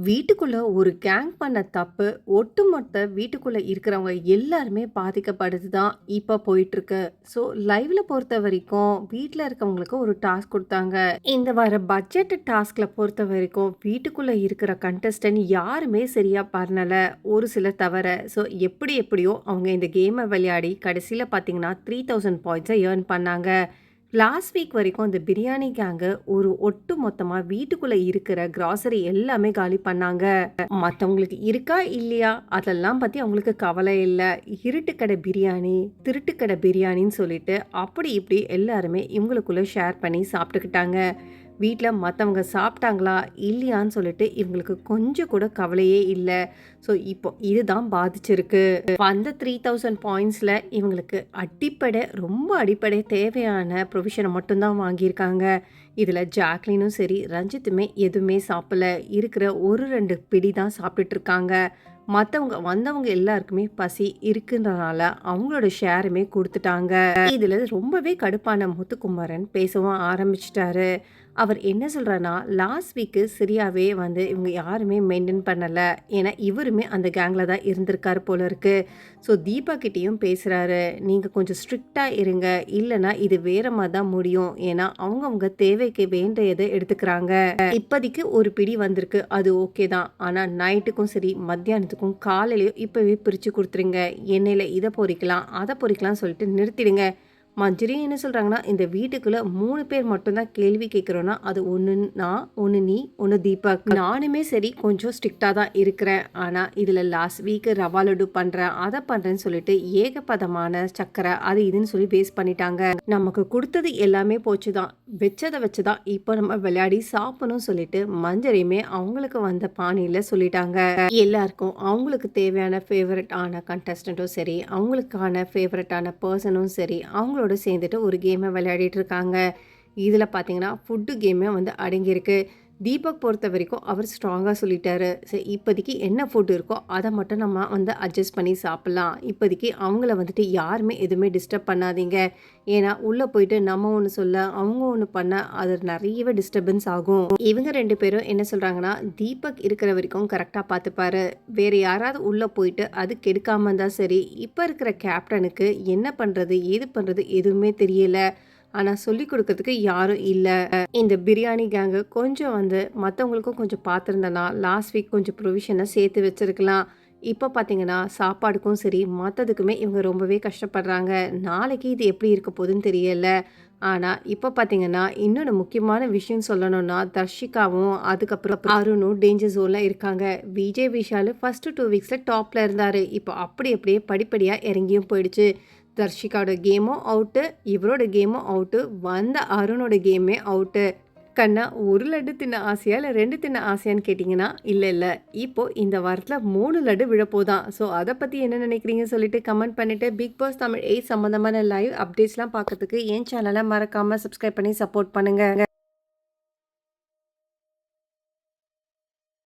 வீட்டுக்குள்ள ஒரு கேங் பண்ண தப்பு, ஒட்டுமொத்த வீட்டுக்குள்ள இருக்கிறவங்க எல்லாருமே பாதிக்கப்படுது தான் இப்ப போயிட்டுருக்கு. ஸோ லைவ்ல பொறுத்தவரைக்கும், வீட்ல இருக்கவங்களுக்கு ஒரு டாஸ்க் குடுத்தாங்க. இந்த வார பட்ஜெட் டாஸ்க்ல பொறுத்தவரைக்கும், வீட்டுக்குள்ள இருக்கிற கண்டஸ்டன்ட் யாருமே சரியா பண்ணல. ஒரு சிலர் தவிர. ஸோ எப்படியோ அவங்க இந்த கேம விளையாடி கடைசில பார்த்தீங்கன்னா, 3000 பாயிண்ட்ஸ எர்ன் பண்ணாங்க. லாஸ்ட் வீக் வரைக்கும் அந்த பிரியாணி கேங்கு ஒரு ஒட்டு மொத்தமா வீட்டுக்குள்ள இருக்கிற கிராசரி எல்லாமே காலி பண்ணாங்க. மத்தவங்களுக்கு இருக்கா இல்லையா அதெல்லாம் பத்தி அவங்களுக்கு கவலை இல்ல. இருட்டுக்கடை பிரியாணி, திருட்டுக்கடை பிரியாணின்னு சொல்லிட்டு அப்படி இப்படி எல்லாருமே இவங்களுக்குள்ள ஷேர் பண்ணி சாப்பிட்டுக்கிட்டாங்க. வீட்ல மத்தவங்க சாப்பிட்டாங்களா இல்லையான்னு சொல்லிட்டு இவங்களுக்கு கொஞ்சம் கூட கவலையே இல்ல. ஸோ இப்போ இதுதான் பாதிச்சிருக்கு. அந்த 3000 பாயிண்ட்ஸ்ல இவங்களுக்கு ரொம்ப அடிப்படை தேவையான ப்ரொவிஷன மட்டும் தான் வாங்கியிருக்காங்க. இதுல ஜாக்லினும் சரி, ரஞ்சித்துமே எதுவுமே சாப்பிடல. இருக்கிற ஒரு 2 பிடி தான் சாப்பிட்டுட்டு இருக்காங்க. மத்தவங்க வந்தவங்க எல்லாருக்குமே பசி இருக்குன்றனால அவங்களோட ஷேருமே குடுத்துட்டாங்க. இதுல ரொம்பவே கடுப்பான முத்துக்குமரன் பேசவும் ஆரம்பிச்சுட்டாரு. அவர் என்ன சொல்றார்னா, லாஸ்ட் வீக்கு சரியாவே வந்து இவங்க யாருமே மெயின்டெயின் பண்ணல. ஏன்னா இவருமே அந்த கேங்ல தான் இருந்திருக்காரு போல இருக்கு. ஸோ தீபா கிட்டயும் பேசுறாரு. நீங்க கொஞ்சம் ஸ்ட்ரிக்ட்டா இருங்க. இல்லன்னா இது வேற மாரி தான் முடியும். ஏன்னா அவங்கவங்க தேவைக்கு வேண்டியத எடுத்துக்கிறாங்க. இப்போதைக்கு ஒரு பிடி வந்திருக்கு. அது ஓகே தான். ஆனா நைட்டுக்கும் சரி, மத்தியானத்துக்கும், காலையிலயும் இப்பவே பிரிச்சு குடுத்துருங்க. எண்ணெயில இத பொரிக்கலாம், அத பொரிக்கலாம்னு சொல்லிட்டு நிறுத்திடுங்க. மஞ்சரி என்ன சொல்றாங்கன்னா, இந்த வீட்டுக்குள்ள 3 பேர் மட்டும் தான் கேள்வி கேட்கிறோம்னா, அது 1 நான், 1 நீ, 1 தீபக். நானுமே சரி கொஞ்சம் ஸ்ட்ரிக்ட்டா தான் இருக்கிறேன். ஆனா இதுல லாஸ்ட் வீக் ரவா லட்டு பண்றேன், அத பண்றேன்னு சொல்லிட்டு ஏகப்பதமான சர்க்கரை அது இதுன்னு சொல்லி வேஸ்ட் பண்ணிட்டாங்க. நமக்கு குடுத்தது எல்லாமே போச்சு தான். வச்சத வச்சு தான் இப்போ நம்ம விளையாடி சாப்பிடணும்னு சொல்லிட்டு மஞ்சரியுமே அவங்களுக்கு வந்த பாணியில சொல்லிட்டாங்க. எல்லாருக்கும் அவங்களுக்கு தேவையான ஃபேவரட் ஆன கண்டஸ்டன்ட்டும் சரி, அவங்களுக்கான ஃபேவரட்டான பர்சனும் சரி, அவங்களோட சேர்ந்துட்டு ஒரு கேமை விளையாடிட்டு இருக்காங்க. இதில் பார்த்தீங்கன்னா ஃபுட்டு கேமே வந்து அடங்கியிருக்கு. தீபக் பொறுத்த வரைக்கும் அவர் ஸ்ட்ராங்காக சொல்லிட்டாரு. சரி இப்போதைக்கு என்ன ஃபுட் இருக்கோ அதை மட்டும் நம்ம வந்து அட்ஜஸ்ட் பண்ணி சாப்பிட்லாம். இப்போதைக்கு அவங்கள வந்துட்டு யாருமே எதுவுமே டிஸ்டர்ப் பண்ணாதீங்க. ஏன்னா உள்ளே போயிட்டு நம்ம ஒன்று சொல்ல அவங்க ஒன்று பண்ண அது நிறையவே டிஸ்டர்பன்ஸ் ஆகும். இவங்க 2 பேரும் என்ன சொல்கிறாங்கன்னா, தீபக் இருக்கிற வரைக்கும் கரெக்டாக பார்த்துப்பாரு. வேறு யாராவது உள்ளே போயிட்டு அது கெடுக்காம இருந்தால் சரி. இப்போ இருக்கிற கேப்டனுக்கு என்ன பண்ணுறது ஏது பண்ணுறது எதுவுமே தெரியல. ஆனா சொல்லிக் குடுக்கறதுக்கு யாரும் இல்ல. இந்த பிரியாணி கேங்கு கொஞ்சம் வந்து மத்தவங்களுக்கும் கொஞ்சம் பார்த்துருந்தேன்னா, லாஸ்ட் வீக் கொஞ்சம் ப்ரொவிஷன சேர்த்து வச்சிருக்கலாம். இப்ப பார்த்தீங்கன்னா, சாப்பாடுக்கும் சரி, மத்ததுக்குமே இவங்க ரொம்பவே கஷ்டப்படுறாங்க. நாளைக்கு இது எப்படி இருக்க போதுன்னு தெரியல. ஆனா, இப்ப பார்த்தீங்கன்னா, இன்னொன்னு முக்கியமான விஷயம் சொல்லணும்னா, தர்ஷிகாவும், அதுக்கப்புறம் அருணும் டேஞ்சர் ஜோன்ல இருக்காங்க. விஜய் விஷால் ஃபர்ஸ்ட் 2 வீக்ஸ்ல டாப்ல இருந்தாரு. இப்போ அப்படியே படிப்படியா இறங்கியும் போயிடுச்சு. தர்ஷிகாவோட கேமும் அவுட்டு, இவரோட கேமும் அவுட்டு, வந்த அருணோட கேமே அவுட்டு. கண்ணா 1 லட்டு தின்ன ஆசையா? இல்ல 2 தின்ன ஆசையான்னு கேட்டிங்கன்னா, இல்ல. இப்போ இந்த வாரத்துல 3 லட்டு விழப்போதாம். ஸோ அத பத்தி என்ன நினைக்கிறீங்கன்னு சொல்லிட்டு கமெண்ட் பண்ணிட்டு, பிக் பாஸ் தமிழ் 8 சம்மந்தமான லைவ் அப்டேட்ஸ்லாம் பார்க்கறதுக்கு என் சேனல மறக்காம சப்ஸ்கிரைப் பண்ணி சப்போர்ட் பண்ணுங்க.